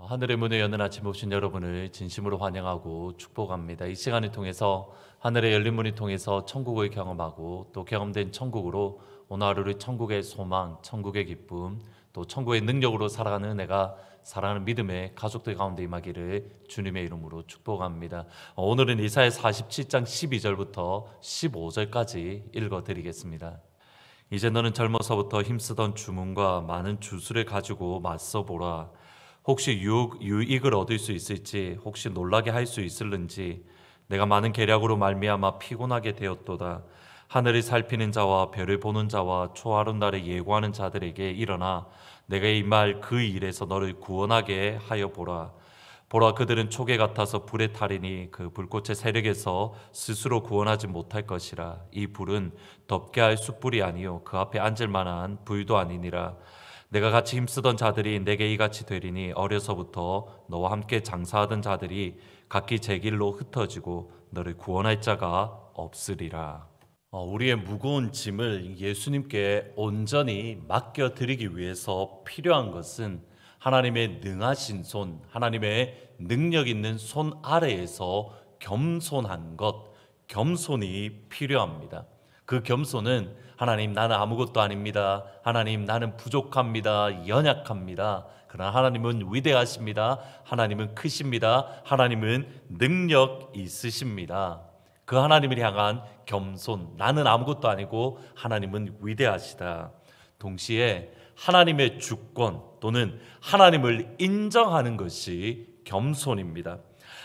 하늘의 문을 여는 아침에 오신 여러분을 진심으로 환영하고 축복합니다. 이 시간을 통해서 하늘의 열린 문을 통해서 천국을 경험하고 또 경험된 천국으로 오늘 하루를 천국의 소망, 천국의 기쁨, 또 천국의 능력으로 살아가는 은혜가 사랑하는 믿음의 가족들 가운데 임하기를 주님의 이름으로 축복합니다. 오늘은 이사야 47장 12절부터 15절까지 읽어드리겠습니다. 이제 너는 젊어서부터 힘쓰던 주문과 많은 주술을 가지고 맞서보라. 혹시 유익을 얻을 수 있을지, 혹시 놀라게 할 수 있을는지. 내가 많은 계략으로 말미암아 피곤하게 되었도다. 하늘을 살피는 자와 별을 보는 자와 초하룻 날에 예고하는 자들에게 일어나 내가 임할 그 일에서 너를 구원하게 하여 보라. 보라, 그들은 초계 같아서 불에 타리니 그 불꽃의 세력에서 스스로 구원하지 못할 것이라. 이 불은 덮게 할 숯불이 아니요 그 앞에 앉을 만한 불도 아니니라. 내가 같이 힘쓰던 자들이 내게 이같이 되리니 어려서부터 너와 함께 장사하던 자들이 각기 제 길로 흩어지고 너를 구원할 자가 없으리라. 우리의 무거운 짐을 예수님께 온전히 맡겨드리기 위해서 필요한 것은 하나님의 능하신 손, 하나님의 능력 있는 손 아래에서 겸손한 것, 겸손이 필요합니다. 그 겸손은 하나님, 나는 아무것도 아닙니다. 하나님, 나는 부족합니다. 연약합니다. 그러나 하나님은 위대하십니다. 하나님은 크십니다. 하나님은 능력 있으십니다. 그 하나님을 향한 겸손, 나는 아무것도 아니고 하나님은 위대하시다. 동시에 하나님의 주권 또는 하나님을 인정하는 것이 겸손입니다.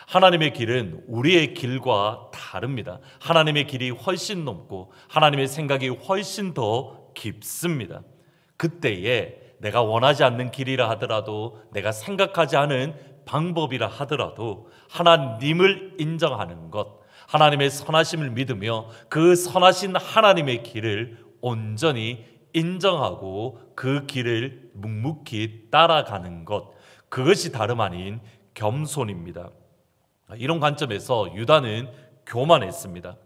하나님의 길은 우리의 길과 다릅니다. 하나님의 길이 훨씬 높고 하나님의 생각이 훨씬 더 깊습니다. 그때에 내가 원하지 않는 길이라 하더라도, 내가 생각하지 않은 방법이라 하더라도 하나님을 인정하는 것, 하나님의 선하심을 믿으며 그 선하신 하나님의 길을 온전히 인정하고 그 길을 묵묵히 따라가는 것, 그것이 다름 아닌 겸손입니다. 이런 관점에서 유다는 교만했습니다.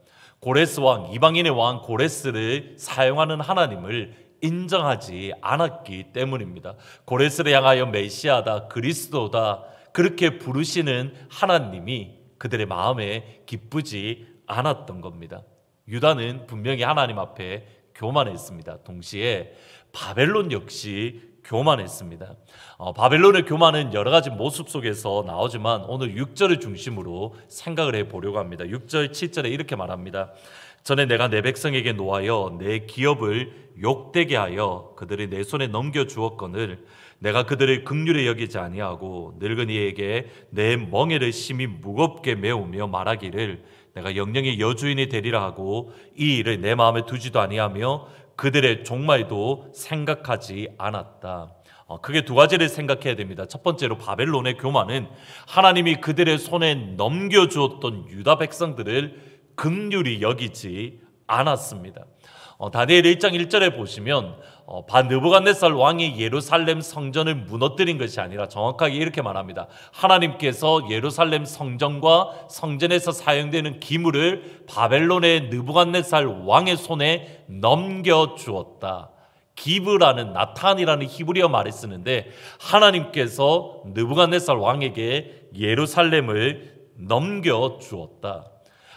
고레스 왕, 이방인의 왕 고레스를 사용하는 하나님을 인정하지 않았기 때문입니다. 고레스를 향하여 메시아다, 그리스도다 그렇게 부르시는 하나님이 그들의 마음에 기쁘지 않았던 겁니다. 유다는 분명히 하나님 앞에 교만했습니다. 동시에 바벨론 역시 교만했습니다. 바벨론의 교만은 여러 가지 모습 속에서 나오지만 오늘 6절을 중심으로 생각을 해보려고 합니다. 6절, 7절에 이렇게 말합니다. 전에 내가 내 백성에게 노하여 내 기업을 욕되게 하여 그들이 내 손에 넘겨주었거늘 내가 그들을 긍휼히 여기지 아니하고 늙은이에게 내 멍에를 심히 무겁게 메우며 말하기를 내가 영영의 여주인이 되리라 하고 이 일을 내 마음에 두지도 아니하며 그들의 종말도 생각하지 않았다. 크게 두 가지를 생각해야 됩니다. 첫 번째로 바벨론의 교만은 하나님이 그들의 손에 넘겨주었던 유다 백성들을 긍휼히 여기지 않았습니다. 다니엘 1장 1절에 보시면 느부갓네살 왕이 예루살렘 성전을 무너뜨린 것이 아니라 정확하게 이렇게 말합니다. 하나님께서 예루살렘 성전과 성전에서 사용되는 기물을 바벨론의 느부갓네살 왕의 손에 넘겨주었다. 기브라는 나탄이라는 히브리어 말을 쓰는데 하나님께서 느부갓네살 왕에게 예루살렘을 넘겨주었다.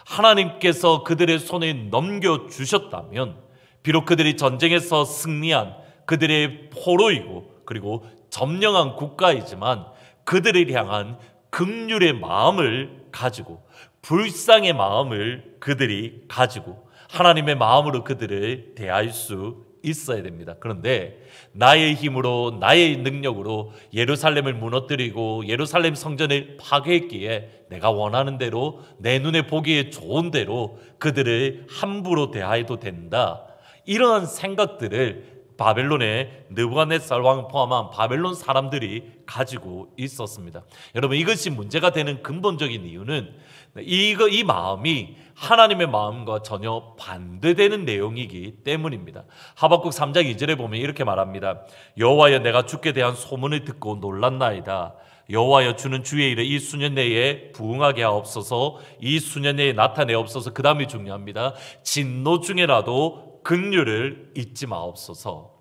하나님께서 그들의 손에 넘겨주셨다면 비록 그들이 전쟁에서 승리한 그들의 포로이고 그리고 점령한 국가이지만 그들을 향한 긍휼의 마음을 가지고 불쌍의 마음을 그들이 가지고 하나님의 마음으로 그들을 대할 수 있어야 됩니다. 그런데 나의 힘으로 나의 능력으로 예루살렘을 무너뜨리고 예루살렘 성전을 파괴했기에 내가 원하는 대로 내 눈에 보기에 좋은 대로 그들을 함부로 대해도 된다. 이러한 생각들을 바벨론의 느부갓네살 왕 포함한 바벨론 사람들이 가지고 있었습니다. 여러분, 이것이 문제가 되는 근본적인 이유는 이 마음이 하나님의 마음과 전혀 반대되는 내용이기 때문입니다. 하박국 3장 2절에 보면 이렇게 말합니다. 여호와여, 내가 주께 대한 소문을 듣고 놀랐나이다. 여호와여, 주는 주의 일에 이 수년 내에 부응하게 하옵소서. 이 수년 내에 나타내옵소서. 그 다음이 중요합니다. 진노 중에라도 긍휼을 잊지 마옵소서.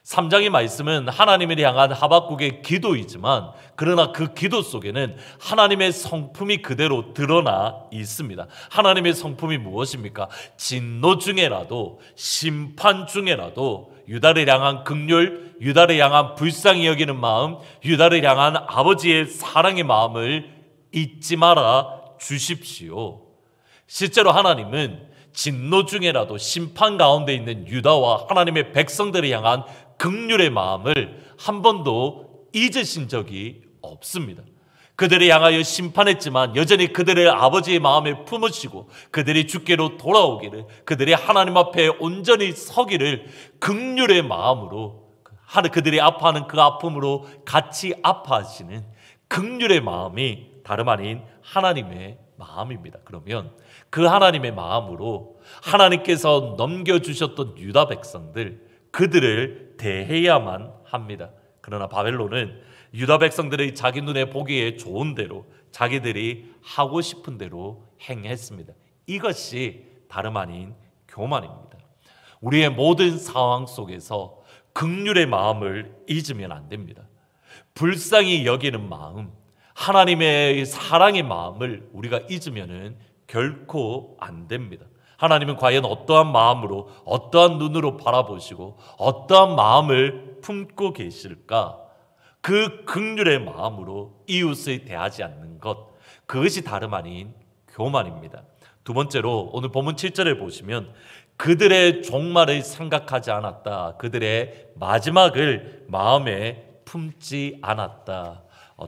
3장의 말씀은 하나님을 향한 하박국의 기도이지만 그러나 그 기도 속에는 하나님의 성품이 그대로 드러나 있습니다. 하나님의 성품이 무엇입니까? 진노 중에라도 심판 중에라도 유다를 향한 긍휼, 유다를 향한 불쌍히 여기는 마음, 유다를 향한 아버지의 사랑의 마음을 잊지 말아 주십시오. 실제로 하나님은 진노 중에라도 심판 가운데 있는 유다와 하나님의 백성들을 향한 긍휼의 마음을 한 번도 잊으신 적이 없습니다. 그들을 향하여 심판했지만 여전히 그들의 아버지의 마음에 품으시고 그들이 주께로 돌아오기를, 그들이 하나님 앞에 온전히 서기를 긍휼의 마음으로, 그들이 아파하는 그 아픔으로 같이 아파하시는 긍휼의 마음이 다름 아닌 하나님의 마음입니다. 그러면 그 하나님의 마음으로 하나님께서 넘겨주셨던 유다 백성들, 그들을 대해야만 합니다. 그러나 바벨론은 유다 백성들의 자기 눈에 보기에 좋은 대로 자기들이 하고 싶은 대로 행했습니다. 이것이 다름 아닌 교만입니다. 우리의 모든 상황 속에서 긍휼의 마음을 잊으면 안 됩니다. 불쌍히 여기는 마음, 하나님의 사랑의 마음을 우리가 잊으면 결코 안 됩니다. 하나님은 과연 어떠한 마음으로, 어떠한 눈으로 바라보시고 어떠한 마음을 품고 계실까? 그 긍휼의 마음으로 이웃을 대하지 않는 것, 그것이 다름 아닌 교만입니다. 두 번째로 오늘 본문 7절에 보시면 그들의 종말을 생각하지 않았다, 그들의 마지막을 마음에 품지 않았다.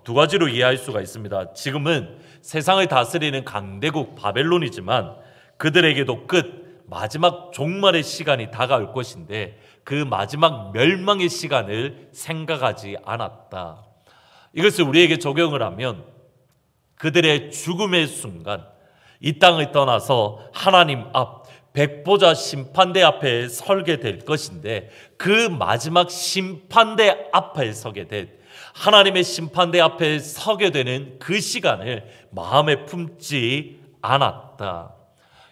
두 가지로 이해할 수가 있습니다. 지금은 세상을 다스리는 강대국 바벨론이지만 그들에게도 끝, 마지막 종말의 시간이 다가올 것인데 그 마지막 멸망의 시간을 생각하지 않았다. 이것을 우리에게 적용을 하면 그들의 죽음의 순간 이 땅을 떠나서 하나님 앞 백보자 심판대 앞에 설게 될 것인데 그 마지막 심판대 앞에 서게 된, 하나님의 심판대 앞에 서게 되는 그 시간을 마음에 품지 않았다.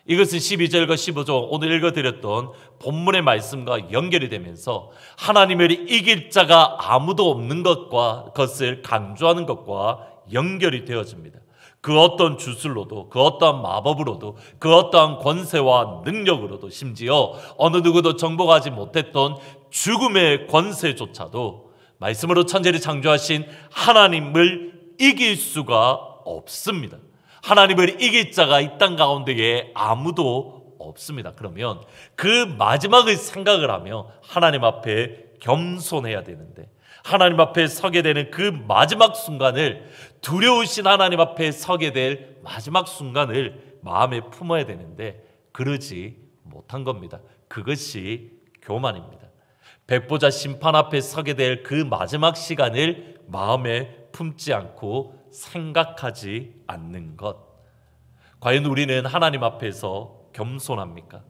이것은 12절과 15절 오늘 읽어드렸던 본문의 말씀과 연결이 되면서 하나님을 이길 자가 아무도 없는 것을 강조하는 것과 연결이 되어집니다. 그 어떤 주술로도, 그 어떠한 마법으로도, 그 어떠한 권세와 능력으로도, 심지어 어느 누구도 정복하지 못했던 죽음의 권세조차도 말씀으로 천지를 창조하신 하나님을 이길 수가 없습니다. 하나님을 이길 자가 이 땅 가운데에 아무도 없습니다. 그러면 그 마지막을 생각을 하며 하나님 앞에 겸손해야 되는데, 하나님 앞에 서게 되는 그 마지막 순간을, 두려우신 하나님 앞에 서게 될 마지막 순간을 마음에 품어야 되는데 그러지 못한 겁니다. 그것이 교만입니다. 백보자 심판 앞에 서게 될 그 마지막 시간을 마음에 품지 않고 생각하지 않는 것. 과연 우리는 하나님 앞에서 겸손합니까?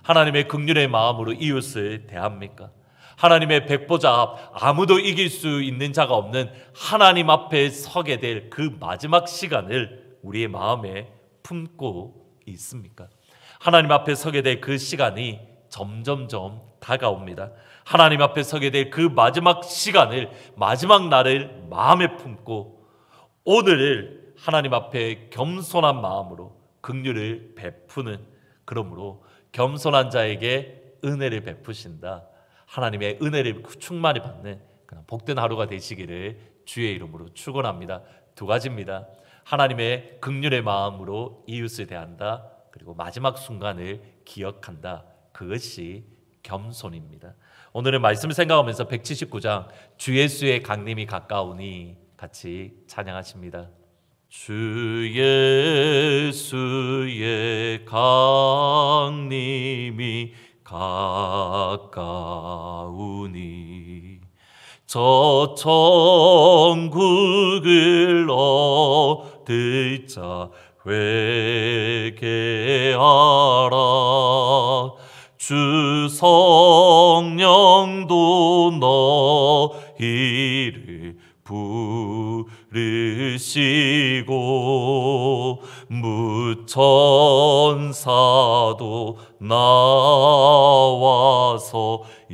하나님의 긍휼의 마음으로 이웃을 대합니까? 하나님의 백보자 앞, 아무도 이길 수 있는 자가 없는 하나님 앞에 서게 될 그 마지막 시간을 우리의 마음에 품고 있습니까? 하나님 앞에 서게 될 그 시간이 점점점 다가옵니다. 하나님 앞에 서게 될 그 마지막 시간을, 마지막 날을 마음에 품고 오늘을 하나님 앞에 겸손한 마음으로 긍휼을 베푸는, 그러므로 겸손한 자에게 은혜를 베푸신다, 하나님의 은혜를 충만히 받는 그런 복된 하루가 되시기를 주의 이름으로 축원합니다. 두 가지입니다. 하나님의 긍휼의 마음으로 이웃을 대한다, 그리고 마지막 순간을 기억한다. 그것이 겸손입니다. 오늘은 말씀을 생각하면서 179장 주 예수의 강림이 가까우니 같이 찬양하십니다. 주 예수의 강림이 가까우니 저 천국을 얻을 자 회개하라. 주 성령도 너희를 부르시고 무천사도 나와서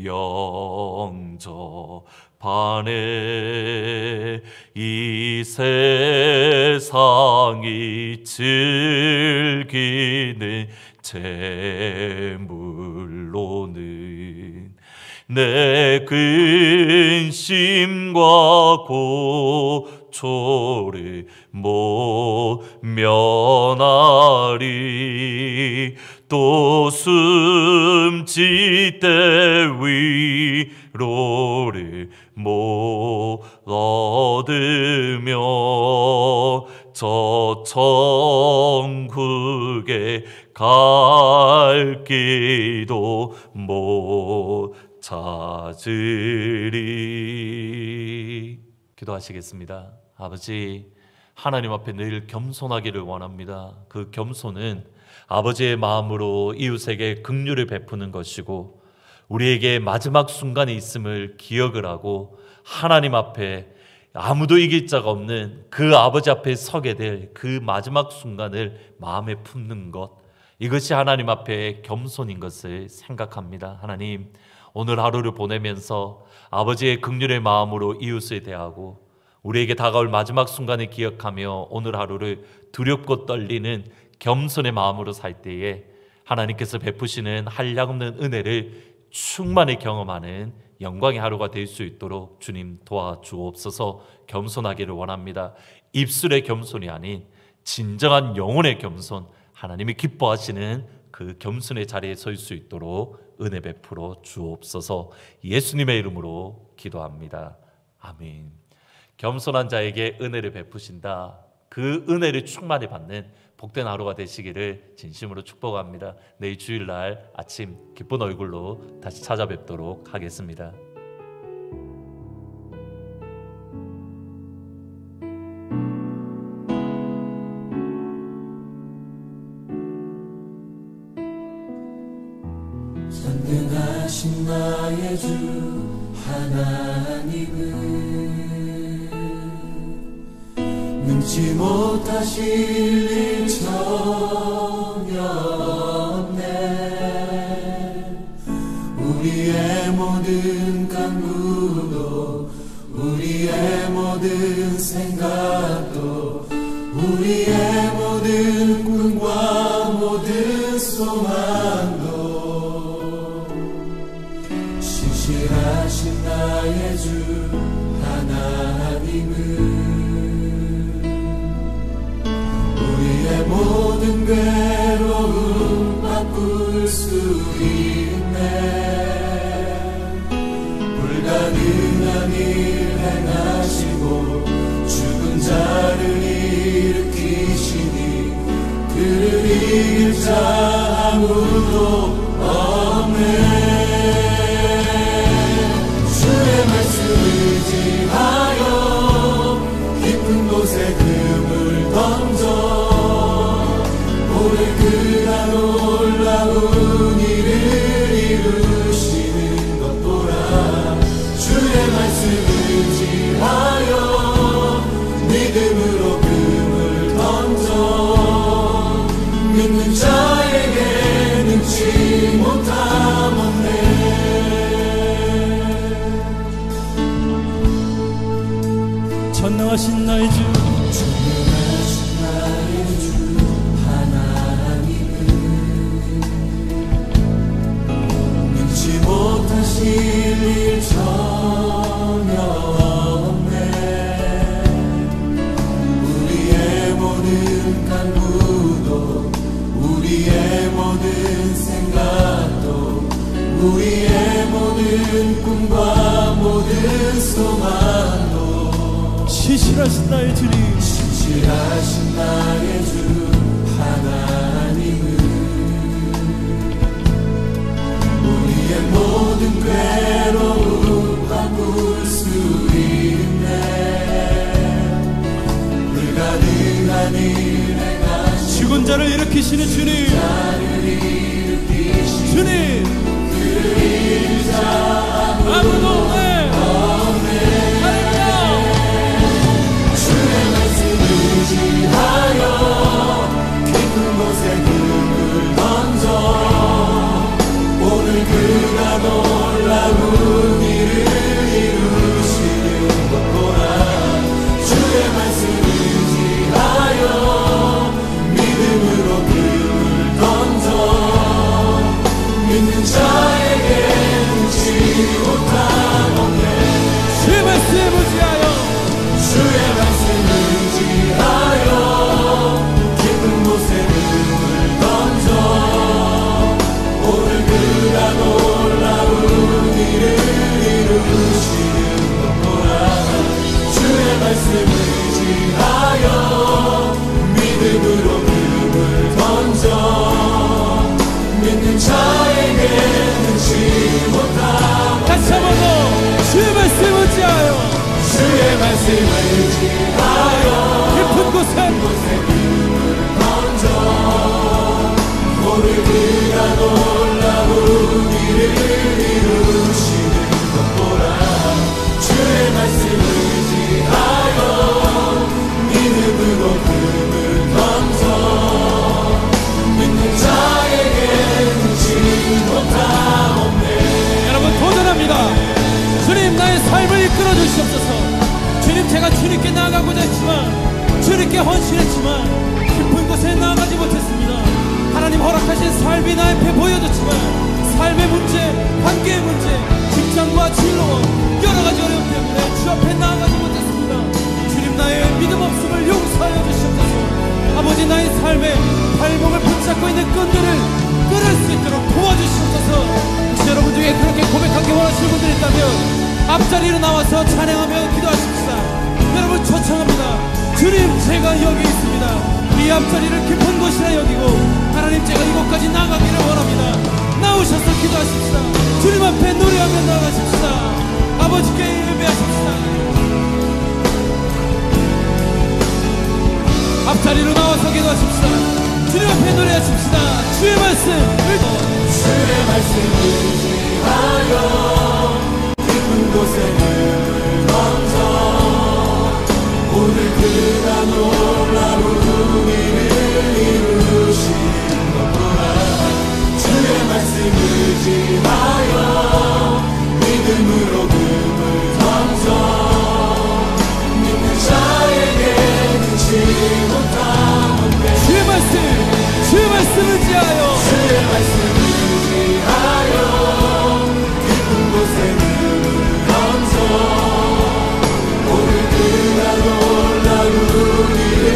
영접하리라. 영접하네. 이 세상이 즐기는 재물로는 내 근심과 고초를 못 면하리. 또 숨질 때 위로를 못 얻으며 저 천국에 갈 길도 못 찾으리. 기도하시겠습니다. 아버지, 하나님 앞에 늘 겸손하기를 원합니다. 그 겸손은 아버지의 마음으로 이웃에게 긍휼을 베푸는 것이고, 우리에게 마지막 순간에 있음을 기억을 하고 하나님 앞에 아무도 이길 자가 없는 그 아버지 앞에 서게 될 그 마지막 순간을 마음에 품는 것, 이것이 하나님 앞에 겸손인 것을 생각합니다. 하나님, 오늘 하루를 보내면서 아버지의 긍휼의 마음으로 이웃을 대하고 우리에게 다가올 마지막 순간을 기억하며 오늘 하루를 두렵고 떨리는 겸손의 마음으로 살 때에 하나님께서 베푸시는 한량없는 은혜를 충만히 경험하는 영광의 하루가 될 수 있도록 주님 도와주옵소서. 겸손하기를 원합니다. 입술의 겸손이 아닌 진정한 영혼의 겸손, 하나님이 기뻐하시는 그 겸손의 자리에 설 수 있도록 은혜 베풀어 주옵소서. 예수님의 이름으로 기도합니다. 아멘. 겸손한 자에게 은혜를 베푸신다. 그 은혜를 충만히 받는 복된 하루가 되시기를 진심으로 축복합니다. 내일 주일날 아침 기쁜 얼굴로 다시 찾아뵙도록 하겠습니다. 전능하신 나의 주 하나님은 능치 못하실 일 전혀 없네. 우리의 모든 간구도 우리의 모든 생각도 우리의 모든 꿈과 모든 소망도 신실하신 나의 주 하나님은 우리의 모든 괴로움 바꿀 수 있네. 불가능한 일 행하시고 죽은 자를 일으키시니 그를 이길 자 아무도 없네. 주의 말씀을 지하여 깊은 곳에 금을 던져 오늘 그가 놀라운 일을 이루시는 것 보라. 주의 말씀을 지하여 믿음으로 금을 던져 믿는 자에게 능치 못함 없네. 전능하신 나의 주, 전능하신 나의 주 하나님은 능치 못하실 일 전혀 없네. 우리의 모든 간구도 우리의 모든 생각도 우리의 모든 꿈과 모든 소망도 신실하신 나의 주님, 신실하신 나의 주 하나님은 우리의 모든 괴로움 바꿀 수 있네. 불가능한 일 행하시고 죽은 자를 일으키시는 주님, 주님, 그를 이길 자 아무도 없네. 주의 말씀을 지하여 깊은 곳에 금을 던져 오늘 그가 놀라운 일을 말씀을 지하여 깊은 곳에 던져 모르기가 놀라운 일을 이루시는 것 보라. 주의 말씀을 지하여 믿음으로 금을 던져 믿는 자에게 묻지 못하옵네. 여러분 도전합니다. 주님 나의 삶을 이끌어 주시옵소서. 주님 제가 주님께 나아가고자 했지만 주님께 헌신했지만 깊은 곳에 나아가지 못했습니다. 하나님 허락하신 삶이 나 앞에 보여졌지만 삶의 문제, 관계의 문제, 직장과 진로 여러 가지 어려움 때문에 주 앞에 나아가지 못했습니다. 주님 나의 믿음 없음을 용서하여 주시옵소서. 아버지 나의 삶에 발목을 붙잡고 있는 끈들을 끊을 수 있도록 도와주시옵소서. 혹시 여러분 중에 그렇게 고백하기 원하시는 분들이 있다면 앞자리로 나와서 찬양하며 기도하십시다. 여러분 초청합니다. 주님 제가 여기 있습니다. 이 앞자리를 깊은 곳이라 여기고 하나님 제가 이곳까지 나가기를 원합니다. 나오셔서 기도하십시다. 주님 앞에 노래하며 나가십시다. 아버지께 예배하십시다. 앞자리로 나와서 기도하십시다. 주님 앞에 노래하십시다. 주의 말씀을 주의 말씀을 지하여 깊은 곳에 눈을 던져 오늘 그가 놀라운 일을 이루시는 것 보라. 주의 말씀을 지하여 믿음으로 금을 던져 믿는 자에게 그치 못하옵네. 주의 말씀을 지하여 주의 말씀을 지하여 깊은 곳에 눈을 던져 오늘 그가 놀라운 일을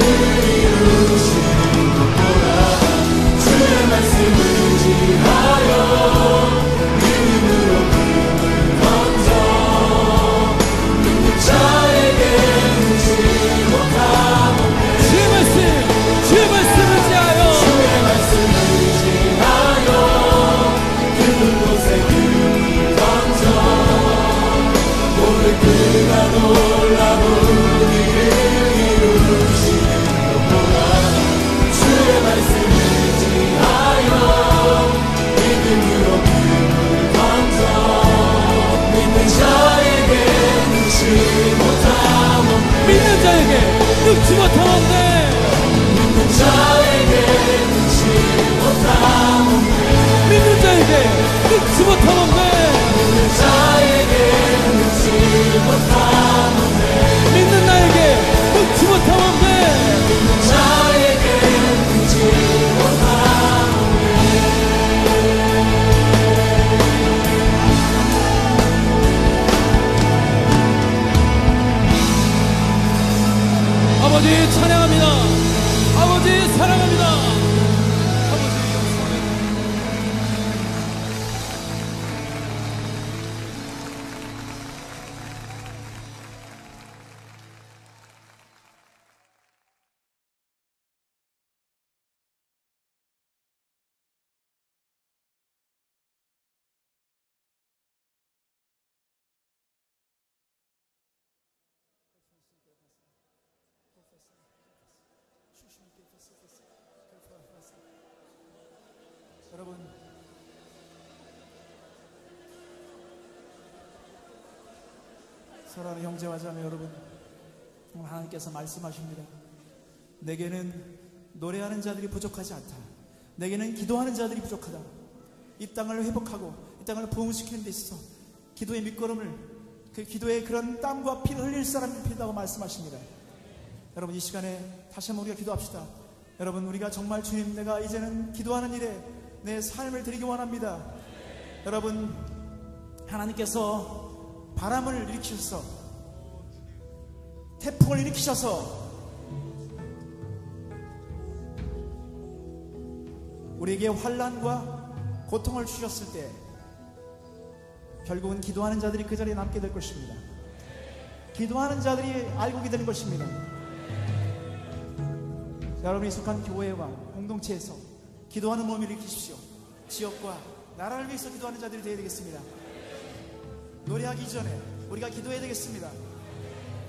이루시는 것 보라. 주의 말씀을 지하여 믿음으로 금을 던져 믿는 자에게 묻지 못하옵네. 주의 말씀을 지하여 주의 말씀을 지하여 깊은 곳에 금을 던져 오늘 그가 놀라운 일을 이루시는 것 보라. 주의 말씀을 지하여 믿음으로 금을 던져 믿는 자에게 묻지 못하옵네. 믿는 자에게 늙지 못하옵네. 믿는 자에게 묻지 못하옵네. 믿는 자에게 늙지 못하옵네. 믿는 자에게 묻지 못하옵네. 믿는 나에게 늙지 못하옵네. 믿는 자에게 묻지 못하옵네. 아버지 찬양합니다. 아버지 사랑합니다. 아버지 영광합니다. 여러분 사랑하는 형제와 자매 여러분, 하나님께서 말씀하십니다. 내게는 노래하는 자들이 부족하지 않다. 내게는 기도하는 자들이 부족하다. 이 땅을 회복하고 이 땅을 부흥시키는 데 있어서 기도의 밑거름을, 그 기도의 그런 땀과 피를 흘릴 사람이 필요하다고 말씀하십니다. 여러분 이 시간에 다시 한번 우리가 기도합시다. 여러분 우리가 정말 주님, 내가 이제는 기도하는 일에 내 삶을 드리기 원합니다. 여러분 하나님께서 바람을 일으키셔서, 태풍을 일으키셔서 우리에게 환난과 고통을 주셨을 때 결국은 기도하는 자들이 그 자리에 남게 될 것입니다. 기도하는 자들이 알고 되는 것입니다. 여러분이 속한 교회와 공동체에서 기도하는 몸을 일으키십시오. 지역과 나라를 위해서 기도하는 자들이 되어야 되겠습니다. 노래하기 전에 우리가 기도해야 되겠습니다.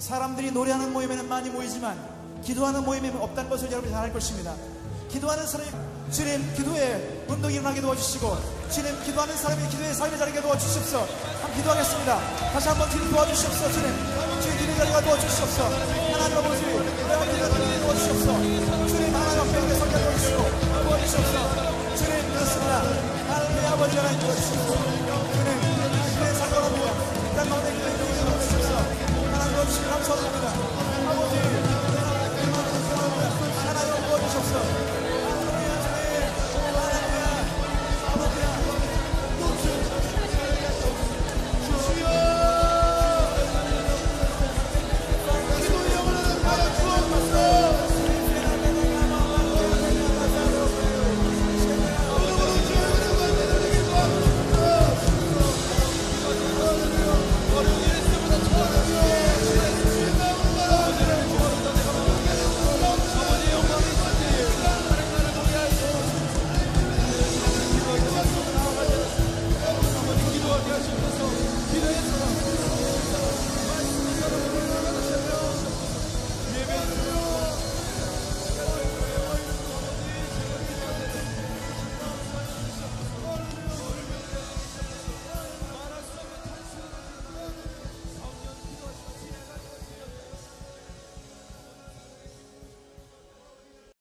사람들이 노래하는 모임에는 많이 모이지만 기도하는 모임에는 없다는 것을 여러분이 잘 알 것입니다. 기도하는 사람이 주님 기도에 운동이 일어나게 도와주시고 주님 기도하는 사람이 기도의 삶의 자리게 도와주시옵소서. 한번 기도하겠습니다. 다시 한번 주님 도와주시옵소서. 주님 주의 기도의 자리가 도와주시옵소서. 하나님 아버지 기도의 도와주시옵소서. 주님 하나님 앞에 설계 도와주시고 도와주시옵소서. 주님 그렇습니다. 하나님의 아버지 하나님 도와주시옵소서.